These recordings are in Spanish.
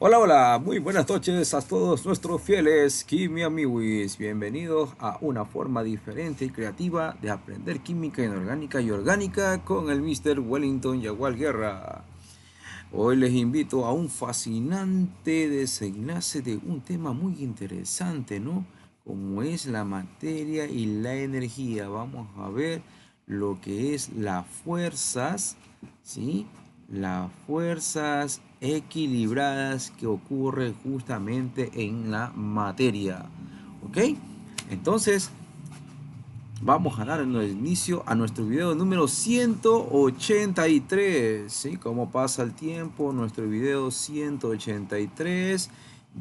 Hola, hola, muy buenas noches a todos nuestros fieles Quimiamiguis. Bienvenidos a una forma diferente y creativa de aprender química inorgánica y orgánica con el Mr. Wellington Yagual Guerra. Hoy les invito a un fascinante desenlace de un tema muy interesante, ¿no? Como es la materia y la energía. Vamos a ver lo que es las fuerzas, ¿sí? Las fuerzas equilibradas que ocurren justamente en la materia, ¿ok? Entonces, vamos a dar inicio a nuestro video número 183. ¿Sí? Como pasa el tiempo, nuestro video 183.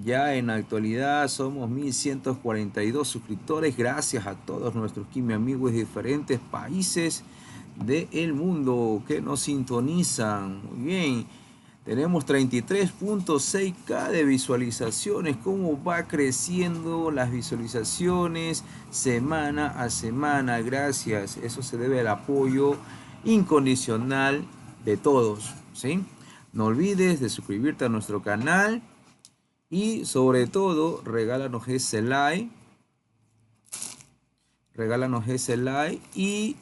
Ya en la actualidad somos 1142 suscriptores. Gracias a todos nuestros Kimi amigos de diferentes países del mundo que nos sintonizan. Muy bien. Tenemos 33.6K de visualizaciones. Cómo va creciendo las visualizaciones semana a semana. Gracias. Eso se debe al apoyo incondicional de todos, ¿sí? No olvides de suscribirte a nuestro canal y sobre todo regálanos ese like. Regálanos ese like y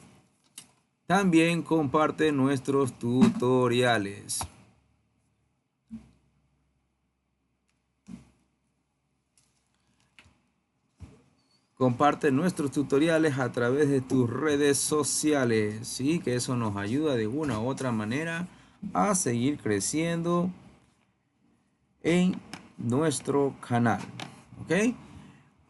también comparte nuestros tutoriales. Comparte nuestros tutoriales a través de tus redes sociales, ¿sí? Que eso nos ayuda de una u otra manera a seguir creciendo en nuestro canal, ¿ok?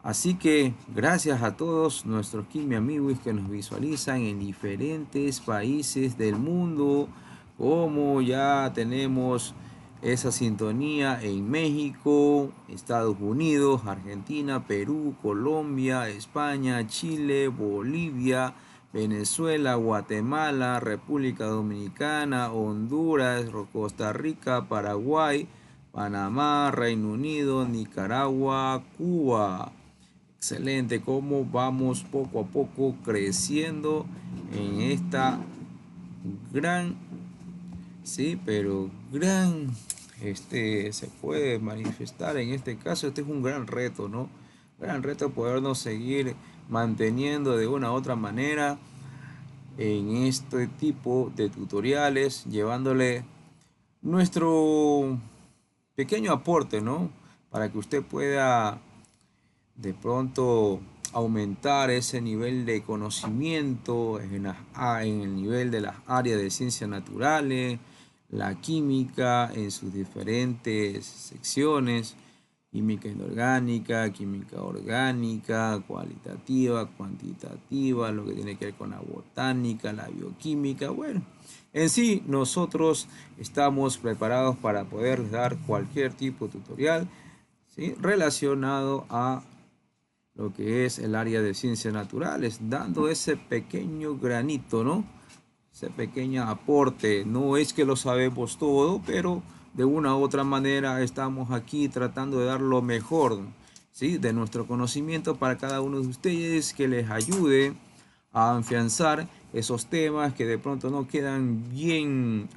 Así que gracias a todos nuestros Kimi amigos que nos visualizan en diferentes países del mundo, como ya tenemos esa sintonía en México, Estados Unidos, Argentina, Perú, Colombia, España, Chile, Bolivia, Venezuela, Guatemala, República Dominicana, Honduras, Costa Rica, Paraguay, Panamá, Reino Unido, Nicaragua, Cuba. Excelente, cómo vamos poco a poco creciendo en esta gran, sí, pero gran, se puede manifestar en este caso. Este es un gran reto, ¿no? Gran reto podernos seguir manteniendo de una u otra manera en este tipo de tutoriales, llevándole nuestro pequeño aporte, ¿no? Para que usted pueda de pronto aumentar ese nivel de conocimiento en el nivel de las áreas de ciencias naturales, la química en sus diferentes secciones, química inorgánica, química orgánica, cualitativa, cuantitativa, lo que tiene que ver con la botánica, la bioquímica. Bueno, en sí nosotros estamos preparados para poder dar cualquier tipo de tutorial, ¿sí? Relacionado a lo que es el área de ciencias naturales, dando ese pequeño granito, ¿no? Ese pequeño aporte. No es que lo sabemos todo, pero de una u otra manera estamos aquí tratando de dar lo mejor, ¿sí? De nuestro conocimiento para cada uno de ustedes, que les ayude a afianzar esos temas que de pronto no quedan bien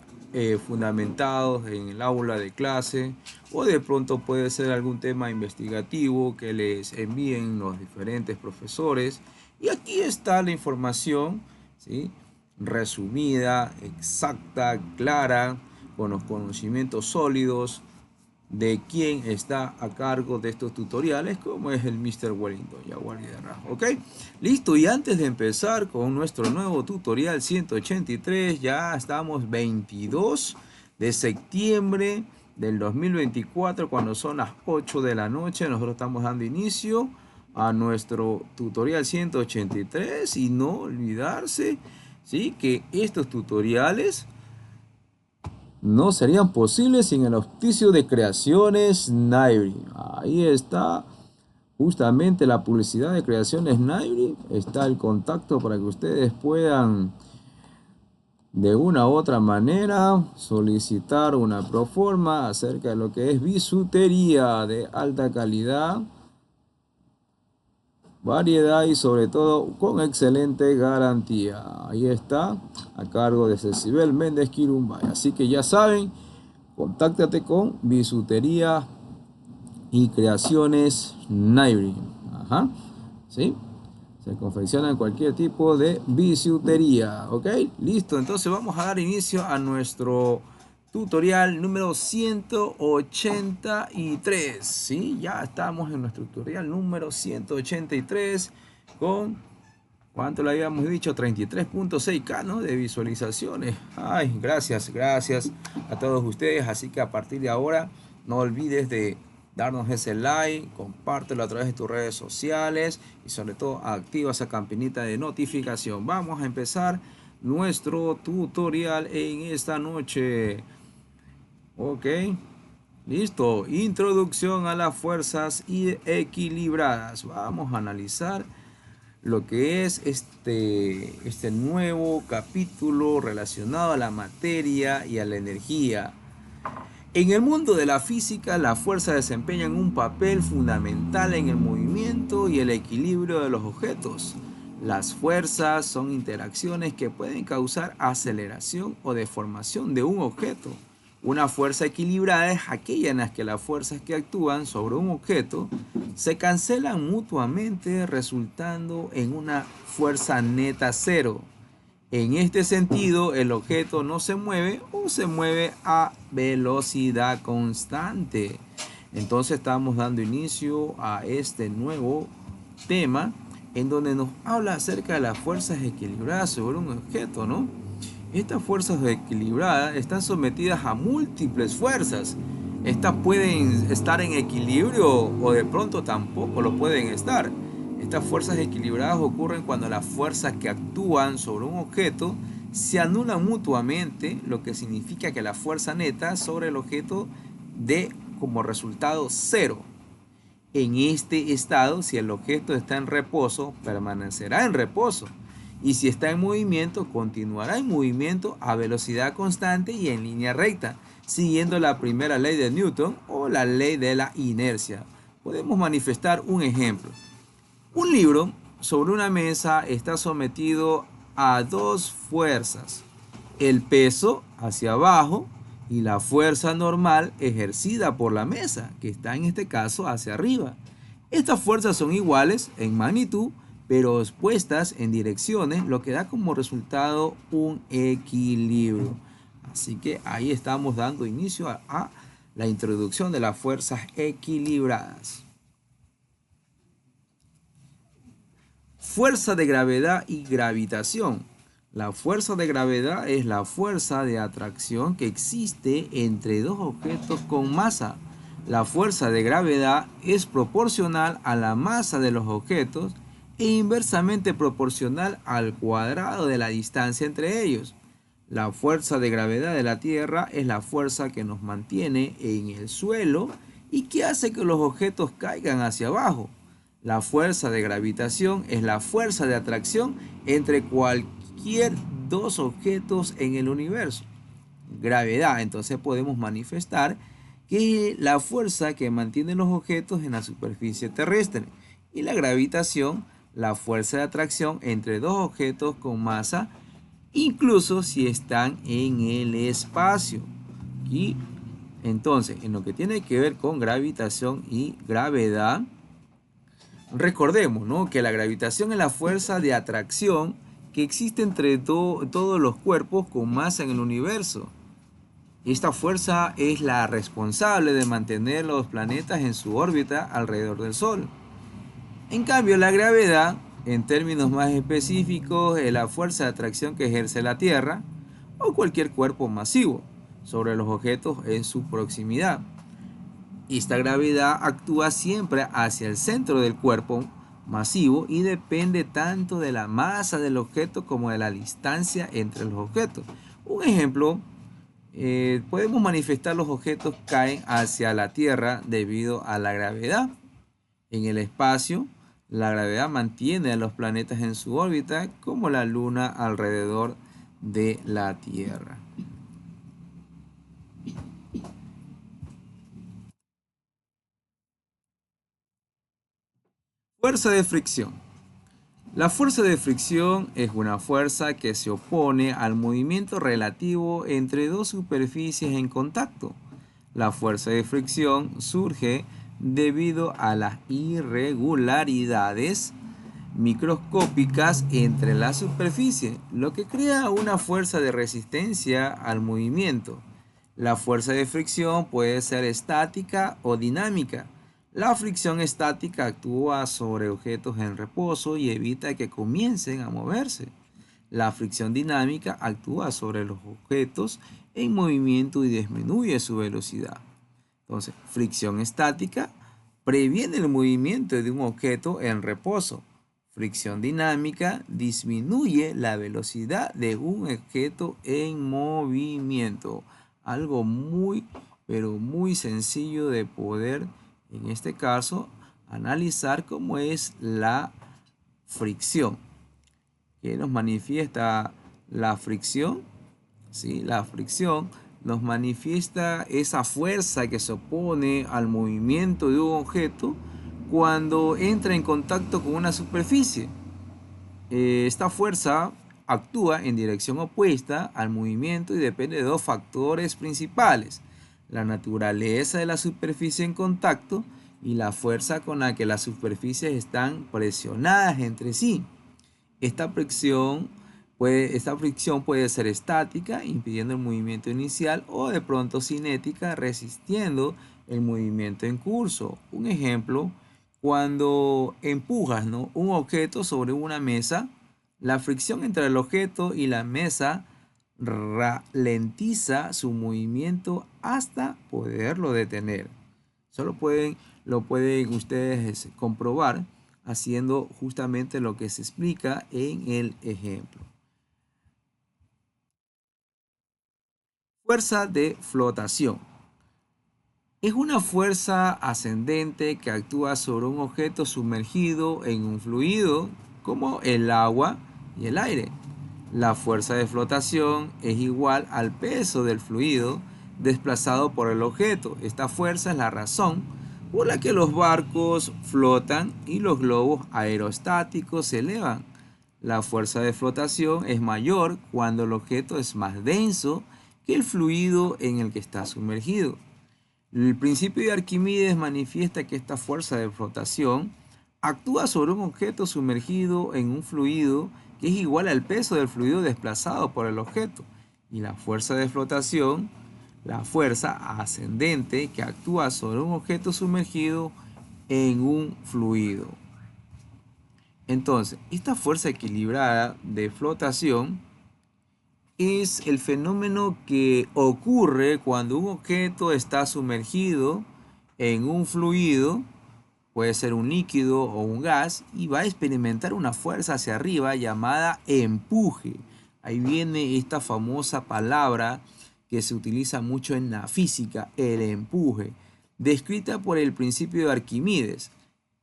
fundamentados en el aula de clase, o de pronto puede ser algún tema investigativo que les envíen los diferentes profesores. Y aquí está la información, ¿sí? Resumida, exacta, clara, con los conocimientos sólidos de quién está a cargo de estos tutoriales, como es el Mr. Wellington Yaguar Guerra. ¿Ok? Listo, y antes de empezar con nuestro nuevo tutorial 183, ya estamos 22 de septiembre del 2024, cuando son las 8 de la noche. Nosotros estamos dando inicio a nuestro tutorial 183 y no olvidarse, ¿sí? Que estos tutoriales no serían posibles sin el auspicio de Creaciones Nairi. Ahí está justamente la publicidad de Creaciones Nairi. Está el contacto para que ustedes puedan de una u otra manera solicitar una proforma acerca de lo que es bisutería de alta calidad, variedad y sobre todo con excelente garantía. Ahí está, a cargo de Cecibel Méndez Quirumbay. Así que ya saben, Contáctate con Bisutería y Creaciones Nairi. Ajá, ¿sí? Se confecciona cualquier tipo de bisutería, ¿ok? Listo, entonces vamos a dar inicio a nuestro tutorial número 183, ¿sí? Ya estamos en nuestro tutorial número 183 con, ¿cuánto le habíamos dicho? 33.6K, ¿no? De visualizaciones. Ay, gracias a todos ustedes. Así que a partir de ahora, no olvides de darnos ese like, compártelo a través de tus redes sociales y sobre todo activa esa campanita de notificación. Vamos a empezar nuestro tutorial en esta noche. Ok, listo. Introducción a las fuerzas equilibradas. Vamos a analizar lo que es este nuevo capítulo relacionado a la materia y a la energía. En el mundo de la física, la fuerza desempeña un papel fundamental en el movimiento y el equilibrio de los objetos. Las fuerzas son interacciones que pueden causar aceleración o deformación de un objeto. Una fuerza equilibrada es aquella en la que las fuerzas que actúan sobre un objeto se cancelan mutuamente, resultando en una fuerza neta cero. En este sentido, el objeto no se mueve o se mueve a velocidad constante. Entonces estamos dando inicio a este nuevo tema en donde nos habla acerca de las fuerzas equilibradas sobre un objeto, ¿no? Estas fuerzas equilibradas están sometidas a múltiples fuerzas. Estas pueden estar en equilibrio o de pronto tampoco lo pueden estar. Estas fuerzas equilibradas ocurren cuando las fuerzas que actúan sobre un objeto se anulan mutuamente, lo que significa que la fuerza neta sobre el objeto dé como resultado cero. En este estado, si el objeto está en reposo, permanecerá en reposo. Y si está en movimiento, continuará en movimiento a velocidad constante y en línea recta, siguiendo la primera ley de Newton o la ley de la inercia. Podemos manifestar un ejemplo. Un libro sobre una mesa está sometido a dos fuerzas: el peso hacia abajo y la fuerza normal ejercida por la mesa, que está en este caso hacia arriba. Estas fuerzas son iguales en magnitud, pero expuestas en direcciones, lo que da como resultado un equilibrio. Así que ahí estamos dando inicio a la introducción de las fuerzas equilibradas. Fuerza de gravedad y gravitación. La fuerza de gravedad es la fuerza de atracción que existe entre dos objetos con masa. La fuerza de gravedad es proporcional a la masa de los objetos e inversamente proporcional al cuadrado de la distancia entre ellos. La fuerza de gravedad de la Tierra es la fuerza que nos mantiene en el suelo y que hace que los objetos caigan hacia abajo. La fuerza de gravitación es la fuerza de atracción entre cualquier dos objetos en el universo. Gravedad, entonces podemos manifestar que es la fuerza que mantiene los objetos en la superficie terrestre, y la gravitación, la fuerza de atracción entre dos objetos con masa, incluso si están en el espacio. Y entonces, en lo que tiene que ver con gravitación y gravedad, recordemos, ¿no?, que la gravitación es la fuerza de atracción que existe entre todos los cuerpos con masa en el universo. Esta fuerza es la responsable de mantener los planetas en su órbita alrededor del Sol. En cambio, la gravedad, en términos más específicos, es la fuerza de atracción que ejerce la Tierra o cualquier cuerpo masivo sobre los objetos en su proximidad. Esta gravedad actúa siempre hacia el centro del cuerpo masivo y depende tanto de la masa del objeto como de la distancia entre los objetos. Un ejemplo, podemos manifestar los objetos caen hacia la Tierra debido a la gravedad. En el espacio, la gravedad mantiene a los planetas en su órbita, como la Luna alrededor de la Tierra. Fuerza de fricción. La fuerza de fricción es una fuerza que se opone al movimiento relativo entre dos superficies en contacto. La fuerza de fricción surge debido a las irregularidades microscópicas entre la superficie, lo que crea una fuerza de resistencia al movimiento. La fuerza de fricción puede ser estática o dinámica. La fricción estática actúa sobre objetos en reposo y evita que comiencen a moverse. La fricción dinámica actúa sobre los objetos en movimiento y disminuye su velocidad. Entonces, fricción estática previene el movimiento de un objeto en reposo. Fricción dinámica disminuye la velocidad de un objeto en movimiento. Algo muy, pero muy sencillo de poder, en este caso, analizar cómo es la fricción. ¿Qué nos manifiesta la fricción? ¿Sí? La fricción nos manifiesta esa fuerza que se opone al movimiento de un objeto cuando entra en contacto con una superficie. Esta fuerza actúa en dirección opuesta al movimiento y depende de dos factores principales: la naturaleza de la superficie en contacto y la fuerza con la que las superficies están presionadas entre sí. Esta fricción puede ser estática, impidiendo el movimiento inicial, o de pronto cinética, resistiendo el movimiento en curso. Un ejemplo, cuando empujas, ¿no?, un objeto sobre una mesa, la fricción entre el objeto y la mesa ralentiza su movimiento hasta poderlo detener. Lo pueden ustedes comprobar haciendo justamente lo que se explica en el ejemplo. Fuerza de flotación. Es una fuerza ascendente que actúa sobre un objeto sumergido en un fluido como el agua y el aire. La fuerza de flotación es igual al peso del fluido desplazado por el objeto. Esta fuerza es la razón por la que los barcos flotan y los globos aerostáticos se elevan. La fuerza de flotación es mayor cuando el objeto es más denso que el fluido en el que está sumergido. El principio de Arquímedes manifiesta que esta fuerza de flotación actúa sobre un objeto sumergido en un fluido que es igual al peso del fluido desplazado por el objeto. Y la fuerza de flotación, la fuerza ascendente que actúa sobre un objeto sumergido en un fluido. Entonces, esta fuerza equilibrada de flotación es el fenómeno que ocurre cuando un objeto está sumergido en un fluido, puede ser un líquido o un gas, y va a experimentar una fuerza hacia arriba llamada empuje. Ahí viene esta famosa palabra que se utiliza mucho en la física, el empuje, descrita por el principio de Arquímedes.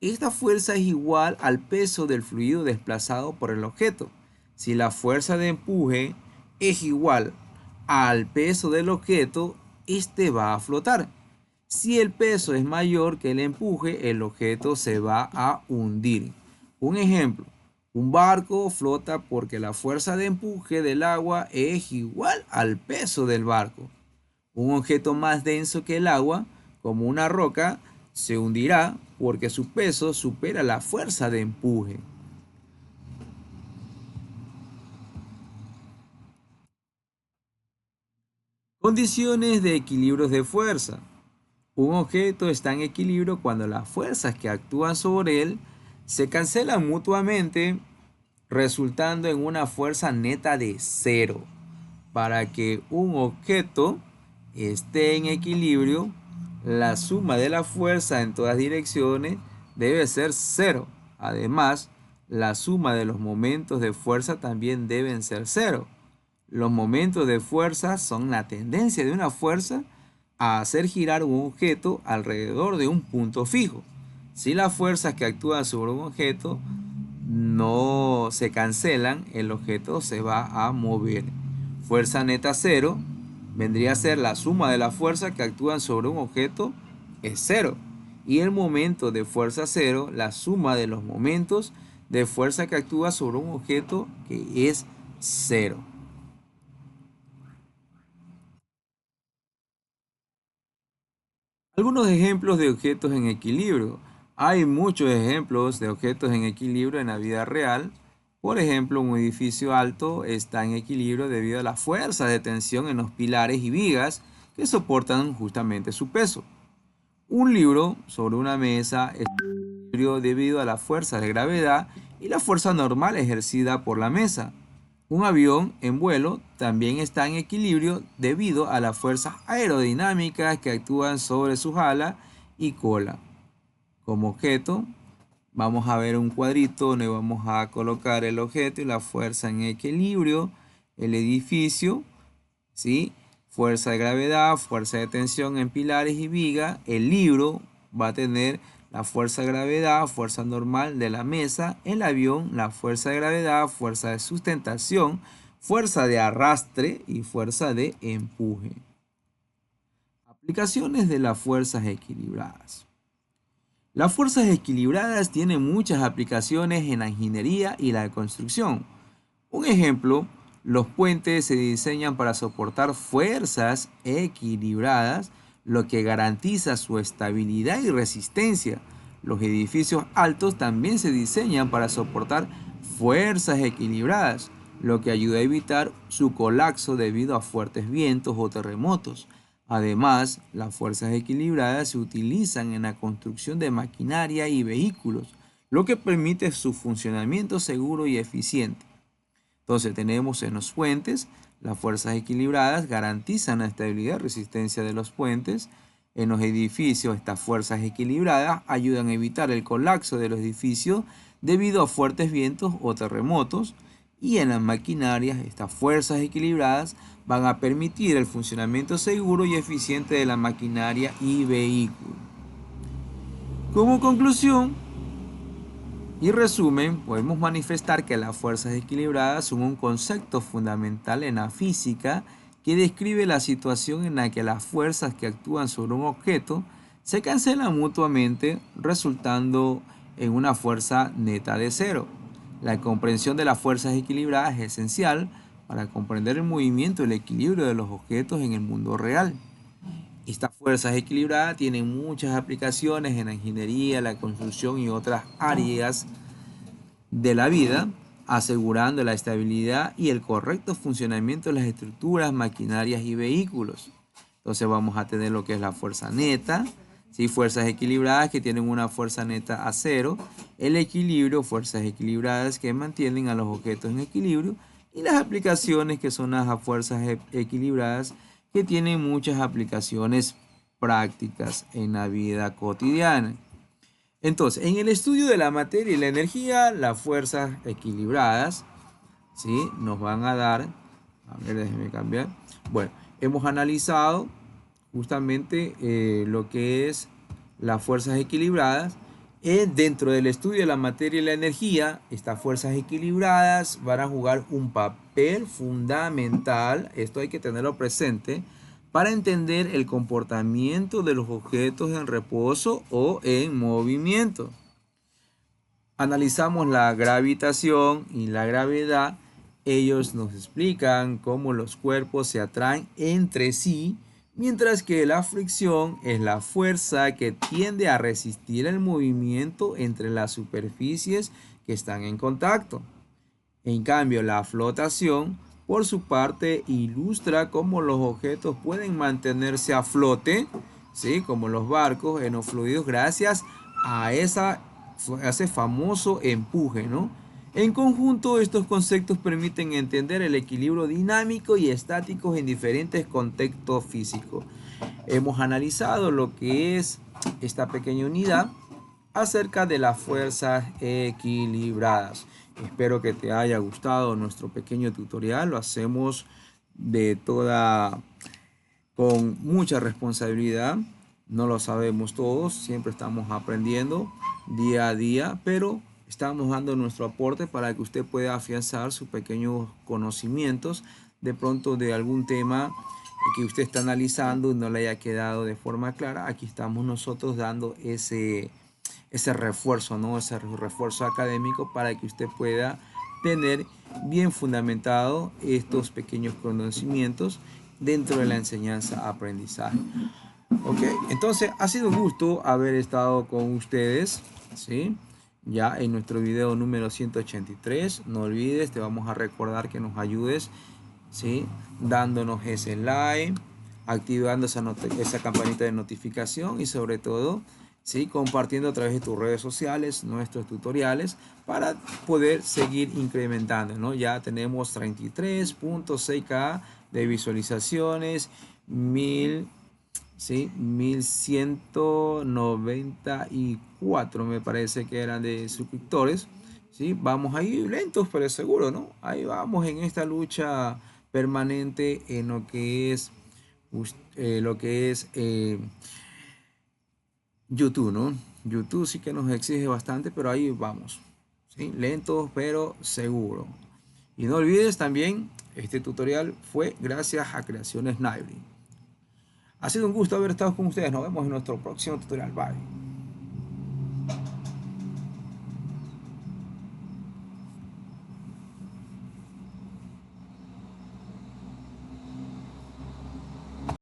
Esta fuerza es igual al peso del fluido desplazado por el objeto. Si la fuerza de empuje es igual al peso del objeto, este va a flotar. Si el peso es mayor que el empuje, el objeto se va a hundir. Un ejemplo, un barco flota porque la fuerza de empuje del agua es igual al peso del barco. Un objeto más denso que el agua, como una roca, se hundirá porque su peso supera la fuerza de empuje. Condiciones de equilibrios de fuerza. Un objeto está en equilibrio cuando las fuerzas que actúan sobre él se cancelan mutuamente, resultando en una fuerza neta de cero. Para que un objeto esté en equilibrio, la suma de la fuerza en todas direcciones debe ser cero. Además, la suma de los momentos de fuerza también deben ser cero. Los momentos de fuerza son la tendencia de una fuerza a hacer girar un objeto alrededor de un punto fijo. Si las fuerzas que actúan sobre un objeto no se cancelan, el objeto se va a mover. Fuerza neta cero vendría a ser la suma de las fuerzas que actúan sobre un objeto es cero. Y el momento de fuerza cero, la suma de los momentos de fuerza que actúa sobre un objeto que es cero. Algunos ejemplos de objetos en equilibrio. Hay muchos ejemplos de objetos en equilibrio en la vida real. Por ejemplo, un edificio alto está en equilibrio debido a la fuerza de tensión en los pilares y vigas que soportan justamente su peso. Un libro sobre una mesa está en equilibrio debido a la fuerza de gravedad y la fuerza normal ejercida por la mesa. Un avión en vuelo también está en equilibrio debido a las fuerzas aerodinámicas que actúan sobre sus alas y cola. Como objeto, vamos a ver un cuadrito donde vamos a colocar el objeto y la fuerza en equilibrio, el edificio, ¿sí? Fuerza de gravedad, fuerza de tensión en pilares y viga. El libro va a tener la fuerza de gravedad, fuerza normal de la mesa. El avión, la fuerza de gravedad, fuerza de sustentación, fuerza de arrastre y fuerza de empuje. Aplicaciones de las fuerzas equilibradas. Las fuerzas equilibradas tienen muchas aplicaciones en la ingeniería y la construcción. Un ejemplo, los puentes se diseñan para soportar fuerzas equilibradas, lo que garantiza su estabilidad y resistencia. Los edificios altos también se diseñan para soportar fuerzas equilibradas, lo que ayuda a evitar su colapso debido a fuertes vientos o terremotos. Además, las fuerzas equilibradas se utilizan en la construcción de maquinaria y vehículos, lo que permite su funcionamiento seguro y eficiente. Entonces tenemos en los puentes, las fuerzas equilibradas garantizan la estabilidad y resistencia de los puentes. En los edificios, estas fuerzas equilibradas ayudan a evitar el colapso de los edificios debido a fuertes vientos o terremotos. Y en las maquinarias, estas fuerzas equilibradas van a permitir el funcionamiento seguro y eficiente de la maquinaria y vehículo. Como conclusión, y resumen, podemos manifestar que las fuerzas equilibradas son un concepto fundamental en la física que describe la situación en la que las fuerzas que actúan sobre un objeto se cancelan mutuamente, resultando en una fuerza neta de cero. La comprensión de las fuerzas equilibradas es esencial para comprender el movimiento y el equilibrio de los objetos en el mundo real. Estas fuerzas equilibradas tienen muchas aplicaciones en la ingeniería, la construcción y otras áreas de la vida, asegurando la estabilidad y el correcto funcionamiento de las estructuras, maquinarias y vehículos. Entonces vamos a tener lo que es la fuerza neta, ¿sí? Fuerzas equilibradas que tienen una fuerza neta a cero, el equilibrio, fuerzas equilibradas que mantienen a los objetos en equilibrio, y las aplicaciones que son las fuerzas equilibradas que tienen muchas aplicaciones prácticas en la vida cotidiana. Entonces, en el estudio de la materia y la energía, las fuerzas equilibradas, ¿sí? Nos van a dar, a ver, déjenme cambiar. Bueno, hemos analizado justamente lo que es las fuerzas equilibradas. Dentro del estudio de la materia y la energía, estas fuerzas equilibradas van a jugar un papel fundamental, esto hay que tenerlo presente, para entender el comportamiento de los objetos en reposo o en movimiento. Analizamos la gravitación y la gravedad. Ellos nos explican cómo los cuerpos se atraen entre sí, mientras que la fricción es la fuerza que tiende a resistir el movimiento entre las superficies que están en contacto. En cambio, la flotación, por su parte, ilustra cómo los objetos pueden mantenerse a flote, ¿sí? Como los barcos en los fluidos, gracias a ese famoso empuje, ¿no? En conjunto, estos conceptos permiten entender el equilibrio dinámico y estático en diferentes contextos físicos. Hemos analizado lo que es esta pequeña unidad acerca de las fuerzas equilibradas. Espero que te haya gustado nuestro pequeño tutorial. Lo hacemos de con mucha responsabilidad. No lo sabemos todos, siempre estamos aprendiendo día a día, pero estamos dando nuestro aporte para que usted pueda afianzar sus pequeños conocimientos de pronto de algún tema que usted está analizando y no le haya quedado de forma clara. Aquí estamos nosotros dando ese refuerzo, ¿no? Ese refuerzo académico para que usted pueda tener bien fundamentado estos pequeños conocimientos dentro de la enseñanza-aprendizaje. Ok, entonces ha sido un gusto haber estado con ustedes, ¿sí? Ya en nuestro video número 183. No olvides, te vamos a recordar que nos ayudes, ¿sí? Dándonos ese like, activando esa campanita de notificación y sobre todo, ¿sí? Compartiendo a través de tus redes sociales nuestros tutoriales para poder seguir incrementando, ¿no? Ya tenemos 33.6K de visualizaciones, 1000. Sí, 1194 me parece que eran de suscriptores. Sí, vamos ahí lentos pero seguro, ¿no? Ahí vamos en esta lucha permanente en lo que es YouTube, ¿no? YouTube sí que nos exige bastante, pero ahí vamos. ¿Sí? Lentos pero seguro. Y no olvides también, este tutorial fue gracias a Creaciones Naibre. Ha sido un gusto haber estado con ustedes. Nos vemos en nuestro próximo tutorial. Bye.